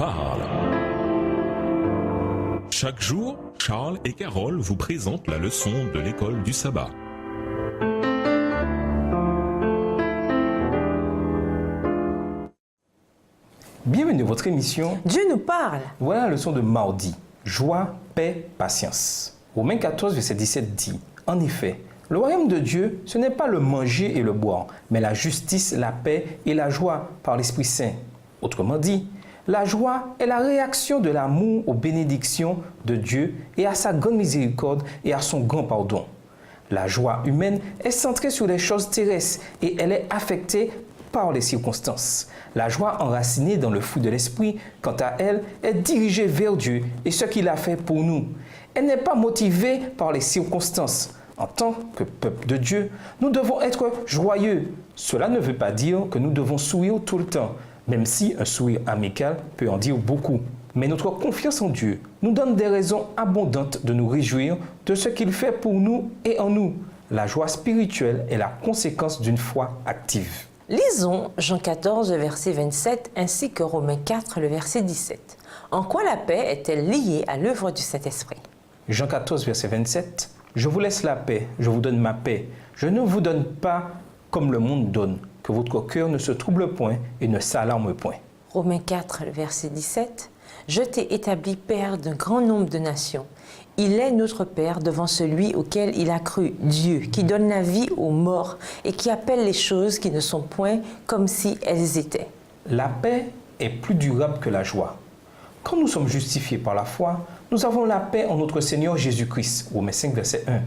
parle. Chaque jour, Charles et Carole vous présentent la leçon de l'école du sabbat. Bienvenue à votre émission Dieu nous parle. Voilà la leçon de mardi. Joie, paix, patience. Romains 14, verset 17 dit, en effet, le royaume de Dieu, ce n'est pas le manger et le boire, mais la justice, la paix et la joie par l'Esprit Saint. Autrement dit, la joie est la réaction de l'amour aux bénédictions de Dieu et à sa grande miséricorde et à son grand pardon. La joie humaine est centrée sur les choses terrestres et elle est affectée par les circonstances. La joie enracinée dans le fruit de l'esprit, quant à elle, est dirigée vers Dieu et ce qu'il a fait pour nous. Elle n'est pas motivée par les circonstances. En tant que peuple de Dieu, nous devons être joyeux. Cela ne veut pas dire que nous devons sourire tout le temps, même si un sourire amical peut en dire beaucoup. Mais notre confiance en Dieu nous donne des raisons abondantes de nous réjouir de ce qu'il fait pour nous et en nous. La joie spirituelle est la conséquence d'une foi active. Lisons Jean 14, le verset 27, ainsi que Romains 4, le verset 17. En quoi la paix est-elle liée à l'œuvre du Saint-Esprit? Jean 14, verset 27. Je vous laisse la paix, je vous donne ma paix. Je ne vous donne pas comme le monde donne, que votre cœur ne se trouble point et ne s'alarme point. Romains 4, le verset 17. Je t'ai établi Père d'un grand nombre de nations. Il est notre Père devant celui auquel il a cru, Dieu, qui donne la vie aux morts et qui appelle les choses qui ne sont point comme si elles étaient. La paix est plus durable que la joie. Quand nous sommes justifiés par la foi, nous avons la paix en notre Seigneur Jésus-Christ, Romains 5, verset 1.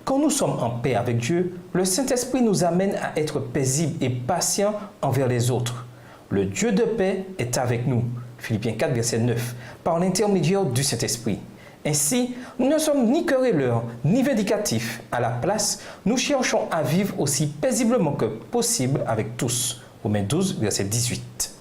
Quand nous sommes en paix avec Dieu, le Saint-Esprit nous amène à être paisibles et patients envers les autres. Le Dieu de paix est avec nous, Philippiens 4, verset 9, par l'intermédiaire du Saint-Esprit. Ainsi, nous ne sommes ni querelleurs, ni vindicatifs. À la place, nous cherchons à vivre aussi paisiblement que possible avec tous, Romains 12, verset 18.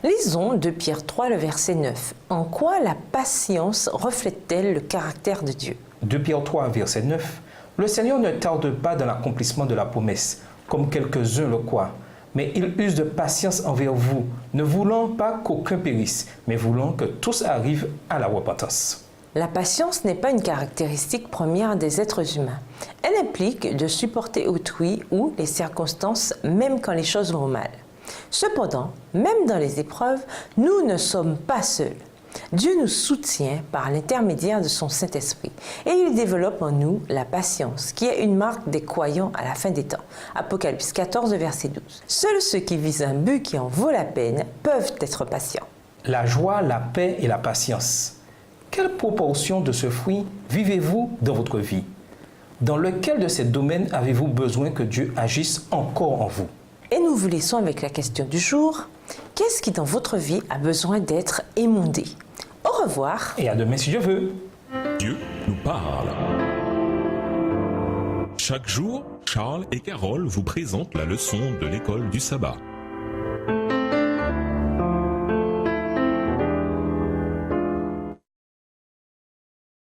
Lisons 2 Pierre 3, le verset 9. En quoi la patience reflète-t-elle le caractère de Dieu? 2 Pierre 3, verset 9. Le Seigneur ne tarde pas dans l'accomplissement de la promesse, comme quelques-uns le croient, mais il use de patience envers vous, ne voulant pas qu'aucun périsse, mais voulant que tous arrivent à la repentance. La patience n'est pas une caractéristique première des êtres humains. Elle implique de supporter autrui ou les circonstances, même quand les choses vont mal. Cependant, même dans les épreuves, nous ne sommes pas seuls. Dieu nous soutient par l'intermédiaire de son Saint-Esprit et il développe en nous la patience, qui est une marque des croyants à la fin des temps. Apocalypse 14, verset 12. Seuls ceux qui visent un but qui en vaut la peine peuvent être patients. La joie, la paix et la patience. Quelle proportion de ce fruit vivez-vous dans votre vie? Dans lequel de ces domaines avez-vous besoin que Dieu agisse encore en vous? Et nous vous laissons avec la question du jour. Qu'est-ce qui dans votre vie a besoin d'être émondé? Au revoir. Et à demain si Dieu veut. Dieu nous parle. Chaque jour, Charles et Carole vous présentent la leçon de l'école du sabbat.